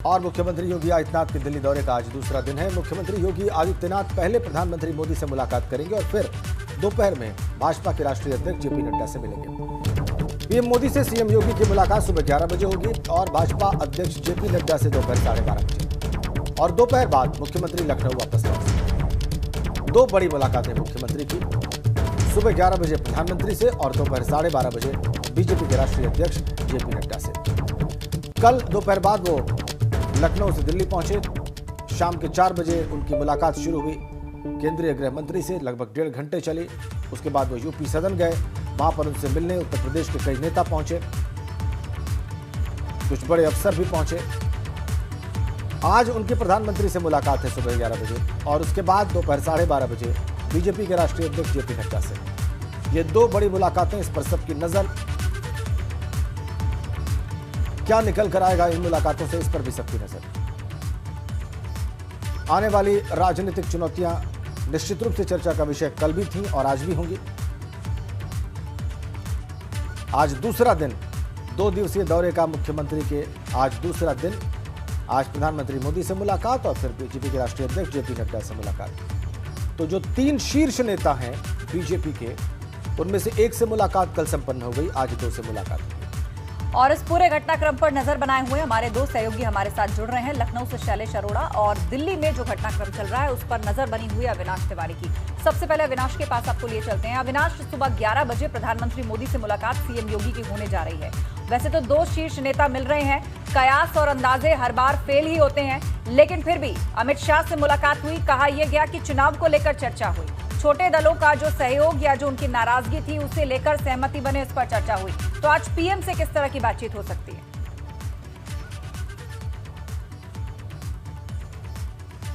और मुख्यमंत्री योगी आदित्यनाथ के दिल्ली दौरे का आज दूसरा दिन है। मुख्यमंत्री योगी आदित्यनाथ पहले प्रधानमंत्री मोदी से मुलाकात करेंगे और फिर दोपहर में भाजपा के राष्ट्रीय अध्यक्ष जेपी नड्डा से मिलेंगे। पीएम मोदी से सीएम योगी की मुलाकात सुबह 11 बजे होगी और भाजपा अध्यक्ष जेपी नड्डा से दोपहर 12:30 बजे और दोपहर बाद मुख्यमंत्री लखनऊ वापस लौटेंगे। दो बड़ी मुलाकातें मुख्यमंत्री की, सुबह 11 बजे प्रधानमंत्री से और दोपहर 12:30 बजे बीजेपी के राष्ट्रीय अध्यक्ष जेपी नड्डा से। कल दोपहर बाद वो लखनऊ से दिल्ली पहुंचे। शाम के 4 बजे उनकी मुलाकात शुरू हुई केंद्रीय गृह मंत्री से, लगभग 1.5 घंटे चली। उसके बाद वो यूपी सदन गए, वहां पर उनसे मिलने उत्तर प्रदेश के कई नेता पहुंचे, कुछ बड़े अफसर भी पहुंचे। आज उनकी प्रधानमंत्री से मुलाकात है सुबह 11 बजे और उसके बाद दोपहर 12:30 बजे बीजेपी के राष्ट्रीय अध्यक्ष जेपी नड्डा से। ये दो बड़ी मुलाकातें, इस पर सबकी नजर। क्या निकल कर आएगा इन मुलाकातों से, इस पर भी सबकी नजर। आने वाली राजनीतिक चुनौतियां निश्चित रूप से चर्चा का विषय कल भी थी और आज भी होंगी। आज दूसरा दिन 2 दिवसीय दौरे का मुख्यमंत्री के, आज दूसरा दिन। आज प्रधानमंत्री मोदी से मुलाकात और फिर बीजेपी के राष्ट्रीय अध्यक्ष जेपी नड्डा से मुलाकात। तो जो 3 शीर्ष नेता हैं बीजेपी के, उनमें से एक से मुलाकात कल संपन्न हो गई, आज 2 से मुलाकात हुई। और इस पूरे घटनाक्रम पर नजर बनाए हुए हमारे 2 सहयोगी हमारे साथ जुड़ रहे हैं। लखनऊ से शैलेश अरोड़ा और दिल्ली में जो घटनाक्रम चल रहा है उस पर नजर बनी हुई अविनाश तिवारी की। सबसे पहले अविनाश के पास आपको लिए चलते हैं। अविनाश, सुबह 11 बजे प्रधानमंत्री मोदी से मुलाकात सीएम योगी की होने जा रही है। वैसे तो 2 शीर्ष नेता मिल रहे हैं, कयास और अंदाजे हर बार फेल ही होते हैं, लेकिन फिर भी अमित शाह से मुलाकात हुई। कहा यह गया कि चुनाव को लेकर चर्चा हुई, छोटे दलों का जो सहयोग या जो उनकी नाराजगी थी उसे लेकर सहमति बने, इस पर चर्चा हुई। तो आज पीएम से किस तरह की बातचीत हो सकती है?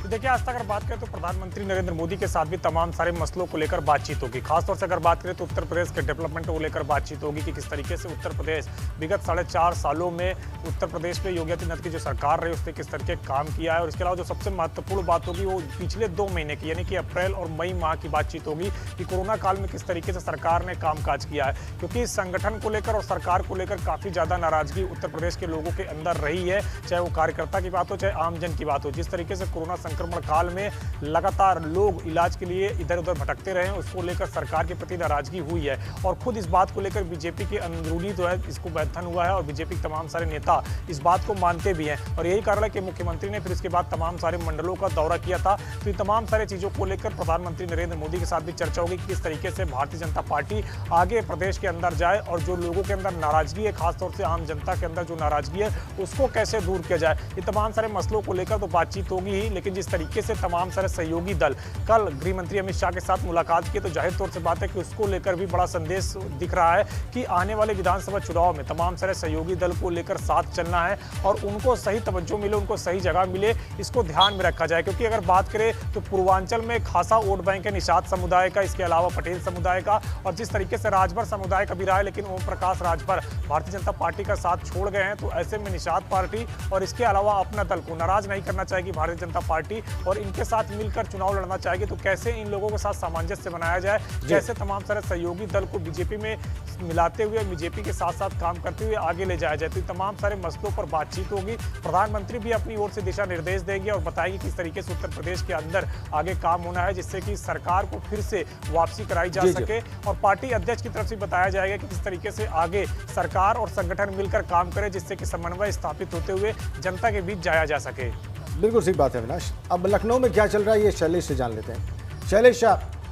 देखिए, आज तक अगर बात करें तो प्रधानमंत्री नरेंद्र मोदी के साथ भी तमाम सारे मसलों को लेकर बातचीत होगी। खासतौर से अगर बात करें तो उत्तर प्रदेश के डेवलपमेंट को लेकर बातचीत होगी कि किस तरीके से उत्तर प्रदेश विगत 4.5 सालों में उत्तर प्रदेश में योगी आदित्यनाथ की जो सरकार रही उसने किस तरीके काम किया है। और इसके अलावा जो सबसे महत्वपूर्ण बात होगी वो पिछले 2 महीने की, यानी कि अप्रैल और मई माह की बातचीत होगी कि कोरोना काल में किस तरीके से सरकार ने कामकाज किया है। क्योंकि संगठन को लेकर और सरकार को लेकर काफ़ी ज़्यादा नाराजगी उत्तर प्रदेश के लोगों के अंदर रही है, चाहे वो कार्यकर्ता की बात हो चाहे आमजन की बात हो। जिस तरीके से कोरोना संक्रमण काल में लगातार लोग इलाज के लिए इधर उधर भटकते रहे, उसको लेकर सरकार के प्रति नाराजगी हुई है। और खुद इस बात को लेकर बीजेपी के अंदरूनी जो है इसको बैठन हुआ है और बीजेपी के तमाम सारे नेता इस बात को मानते भी हैं। और यही कारण है कि मुख्यमंत्री ने फिर इसके बाद तमाम सारे मंडलों का दौरा किया था। तो इन तमाम सारे चीज़ों को लेकर प्रधानमंत्री नरेंद्र मोदी के साथ भी चर्चा होगी कि किस तरीके से भारतीय जनता पार्टी आगे प्रदेश के अंदर जाए और जो लोगों के अंदर नाराजगी है, खासतौर से आम जनता के अंदर जो नाराजगी है उसको कैसे दूर किया जाए। ये तमाम सारे मसलों को लेकर तो बातचीत होगी ही, लेकिन जिस तरीके से तमाम सारे सहयोगी दल कल गृह मंत्री अमित शाह के साथ मुलाकात की, तो जाहिर तौर से बात है कि उसको लेकर भी बड़ा संदेश दिख रहा है कि आने वाले विधानसभा चुनाव में तमाम सारे सहयोगी दल को लेकर साथ चलना है और उनको सही तवज्जो मिले, उनको सही जगह मिले, इसको ध्यान में रखा जाए। क्योंकि अगर बात करें तो पूर्वांचल में खासा वोट बैंक है निषाद समुदाय का, इसके अलावा पटेल समुदाय का और जिस तरीके से राजभर समुदाय का भी रहा है, लेकिन ओम प्रकाश राजभर भारतीय जनता पार्टी का साथ छोड़ गए हैं। तो ऐसे में निषाद पार्टी और इसके अलावा अपना दल को नाराज नहीं करना चाहेगी भारतीय जनता पार्टी और इनके साथ मिलकर चुनाव लड़ना चाहेगी। तो कैसे इन लोगों के साथ सामंजस्य बनाया जाए, कैसे तमाम सारे सहयोगी दल को बीजेपी में मिलाते हुए बीजेपी के साथ साथ काम करते हुए आगे ले जाया जाए। तो तमाम सारे मसलों पर बातचीत होगी। प्रधानमंत्री भी अपनी ओर से दिशा निर्देश देंगे और बताएंगे किस तरीके से उत्तर प्रदेश के अंदर आगे काम होना है, जिससे कि सरकार को फिर से वापसी कराई जा सके। और पार्टी अध्यक्ष की तरफ से बताया जाएगा कि किस तरीके से आगे सरकार और संगठन मिलकर काम करे, जिससे कि समन्वय स्थापित होते हुए जनता के बीच जाया जा सके। बिल्कुल सही बात है अविनाश। अब लखनऊ में क्या चल रहा है ये शैलेश से जान लेते हैं। शैलेश,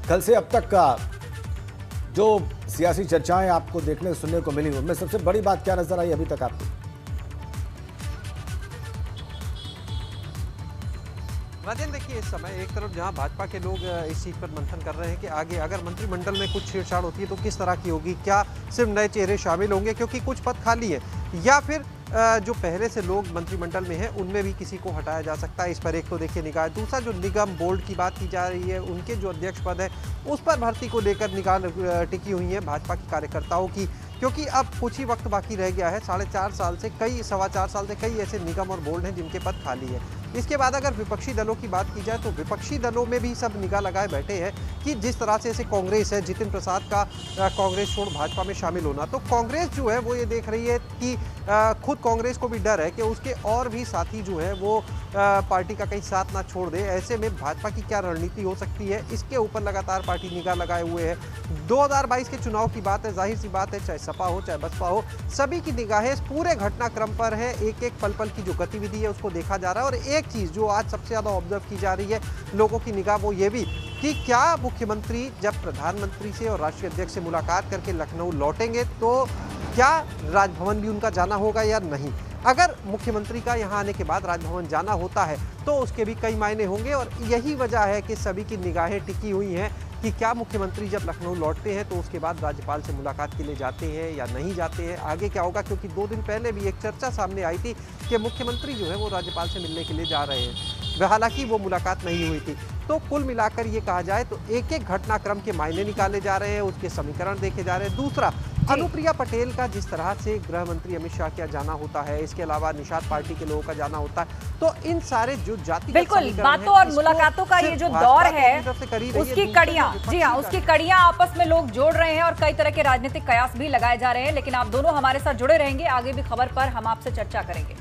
कल से अब तक का जो सियासी चर्चाएं आपको देखने सुनने को मिली, उनमें सबसे बड़ी बात क्या नजर आई अभी तक आपको? राजेंद्र, देखिए इस समय एक तरफ जहां भाजपा के लोग इस चीज़ पर मंथन कर रहे हैं कि आगे अगर मंत्रिमंडल में कुछ छेड़छाड़ होती है तो किस तरह की होगी, क्या सिर्फ नए चेहरे शामिल होंगे क्योंकि कुछ पद खाली है, या फिर जो पहले से लोग मंत्रिमंडल में हैं उनमें भी किसी को हटाया जा सकता है। इस पर एक तो देखिए निगाह। दूसरा, जो निगम बोर्ड की बात की जा रही है, उनके जो अध्यक्ष पद है उस पर भर्ती को लेकर निगाह टिकी हुई है भाजपा के कार्यकर्ताओं की, क्योंकि अब कुछ ही वक्त बाकी रह गया है। 4.5 साल से कई 4.25 साल से कई ऐसे निगम और बोर्ड हैं जिनके पद खाली है। इसके बाद अगर विपक्षी दलों की बात की जाए तो विपक्षी दलों में भी सब निगाह लगाए बैठे हैं कि जिस तरह से ऐसे कांग्रेस है, जितिन प्रसाद का कांग्रेस छोड़ भाजपा में शामिल होना, तो कांग्रेस जो है वो ये देख रही है कि खुद कांग्रेस को भी डर है कि उसके और भी साथी जो है वो पार्टी का कहीं साथ ना छोड़ दे। ऐसे में भाजपा की क्या रणनीति हो सकती है, इसके ऊपर लगातार पार्टी निगाह लगाए हुए है। 2022 के चुनाव की बात है, जाहिर सी बात है, चाहे सपा हो चाहे बसपा हो, सभी की निगाहें पूरे घटनाक्रम पर है। एक एक पल पल की जो गतिविधि है उसको देखा जा रहा है। और एक चीज़ जो आज सबसे ज़्यादा ऑब्जर्व की जा रही है लोगों की निगाह, वो ये भी कि क्या मुख्यमंत्री जब प्रधानमंत्री से और राष्ट्रीय अध्यक्ष से मुलाकात करके लखनऊ लौटेंगे तो क्या राजभवन भी उनका जाना होगा या नहीं। अगर मुख्यमंत्री का यहाँ आने के बाद राजभवन जाना होता है तो उसके भी कई मायने होंगे। और यही वजह है कि सभी की निगाहें टिकी हुई हैं कि क्या मुख्यमंत्री जब लखनऊ लौटते हैं तो उसके बाद राज्यपाल से मुलाकात के लिए जाते हैं या नहीं जाते हैं, आगे क्या होगा। क्योंकि 2 दिन पहले भी एक चर्चा सामने आई थी कि मुख्यमंत्री जो है वो राज्यपाल से मिलने के लिए जा रहे हैं, हालांकि वो मुलाकात नहीं हुई थी। तो कुल मिलाकर ये कहा जाए तो एक एक घटनाक्रम के मायने निकाले जा रहे हैं, उसके समीकरण देखे जा रहे हैं। दूसरा, अनुप्रिया पटेल का जिस तरह से गृह मंत्री अमित शाह का जाना होता है, इसके अलावा निषाद पार्टी के लोगों का जाना होता है, तो इन सारे जो जाति बिल्कुल बातों और मुलाकातों का ये जो दौर है उसकी कड़ियां, जी हाँ, उसकी कड़ियां आपस में लोग जोड़ रहे हैं और कई तरह के राजनीतिक कयास भी लगाए जा रहे हैं। लेकिन आप दोनों हमारे साथ जुड़े रहेंगे, आगे भी खबर पर हम आपसे चर्चा करेंगे।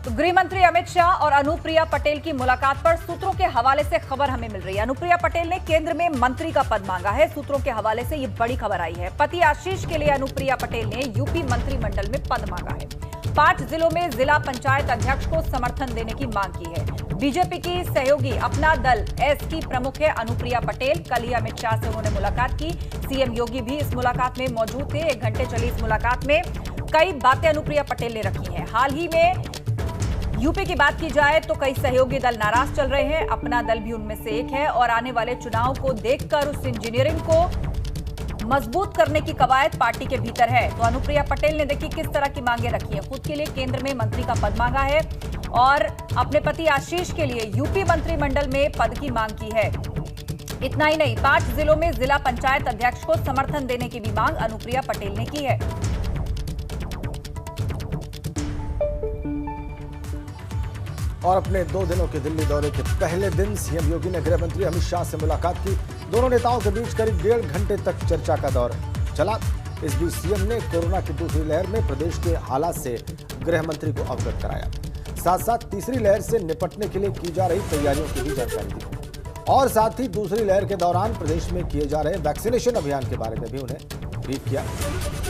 तो गृह मंत्री अमित शाह और अनुप्रिया पटेल की मुलाकात पर सूत्रों के हवाले से खबर हमें मिल रही है। अनुप्रिया पटेल ने केंद्र में मंत्री का पद मांगा है। सूत्रों के हवाले से ये बड़ी खबर आई है। पति आशीष के लिए अनुप्रिया पटेल ने यूपी मंत्रिमंडल में पद मांगा है। 5 जिलों में जिला पंचायत अध्यक्ष को समर्थन देने की मांग की है। बीजेपी की सहयोगी अपना दल एस की प्रमुख है अनुप्रिया पटेल। कल ही अमित शाह से उन्होंने मुलाकात की। सीएम योगी भी इस मुलाकात में मौजूद थे। 1 घंटे चली इस मुलाकात में कई बातें अनुप्रिया पटेल ने रखी हैं। हाल ही में यूपी की बात की जाए तो कई सहयोगी दल नाराज चल रहे हैं, अपना दल भी उनमें से एक है। और आने वाले चुनाव को देखकर उस इंजीनियरिंग को मजबूत करने की कवायद पार्टी के भीतर है। तो अनुप्रिया पटेल ने देखिए किस तरह की मांगे रखी है। खुद के लिए केंद्र में मंत्री का पद मांगा है और अपने पति आशीष के लिए यूपी मंत्रिमंडल में पद की मांग की है। इतना ही नहीं, 5 जिलों में जिला पंचायत अध्यक्ष को समर्थन देने की भी मांग अनुप्रिया पटेल ने की है। और अपने 2 दिनों के दिल्ली दौरे के पहले दिन सीएम योगी ने गृह मंत्री अमित शाह से मुलाकात की। दोनों नेताओं के बीच करीब 1.5 घंटे तक चर्चा का दौर चला। इस बीच सीएम ने कोरोना की दूसरी लहर में प्रदेश के हालात से गृह मंत्री को अवगत कराया। साथ साथ तीसरी लहर से निपटने के लिए की जा रही तैयारियों की भी जानकारी दी और साथ ही दूसरी लहर के दौरान प्रदेश में किए जा रहे वैक्सीनेशन अभियान के बारे में भी उन्हें ब्रीफ किया।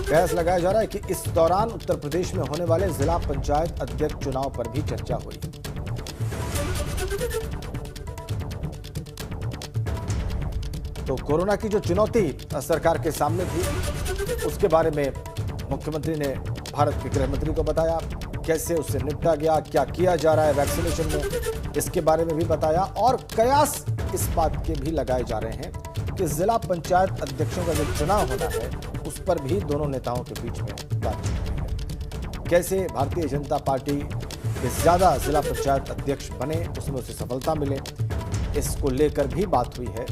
कयास लगाया जा रहा है कि इस दौरान उत्तर प्रदेश में होने वाले जिला पंचायत अध्यक्ष चुनाव पर भी चर्चा हुई। तो कोरोना की जो चुनौती सरकार के सामने थी उसके बारे में मुख्यमंत्री ने भारत के गृह मंत्री को बताया, कैसे उससे निपटा गया, क्या किया जा रहा है वैक्सीनेशन में, इसके बारे में भी बताया। और कयास इस बात के भी लगाए जा रहे हैं कि जिला पंचायत अध्यक्षों का जो चुनाव होना है उस पर भी दोनों नेताओं के बीच में बातचीत हुई है। कैसे भारतीय जनता पार्टी के ज्यादा जिला पंचायत अध्यक्ष बने, उसमें उसे सफलता मिले, इसको लेकर भी बात हुई है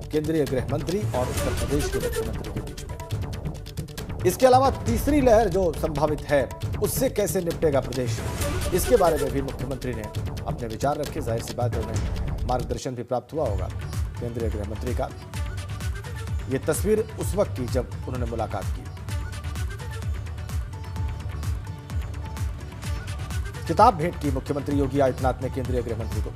केंद्रीय गृह मंत्री और उत्तर प्रदेश के मुख्यमंत्री के बीच में। इसके अलावा तीसरी लहर जो संभावित है उससे कैसे निपटेगा प्रदेश, इसके बारे में भी मुख्यमंत्री ने अपने विचार रखे। जाहिर सी बात है उन्हें मार्गदर्शन भी प्राप्त हुआ होगा केंद्रीय गृह मंत्री का। यह तस्वीर उस वक्त की जब उन्होंने मुलाकात की। किताब भेंट की मुख्यमंत्री योगी आदित्यनाथ ने केंद्रीय गृह मंत्री को।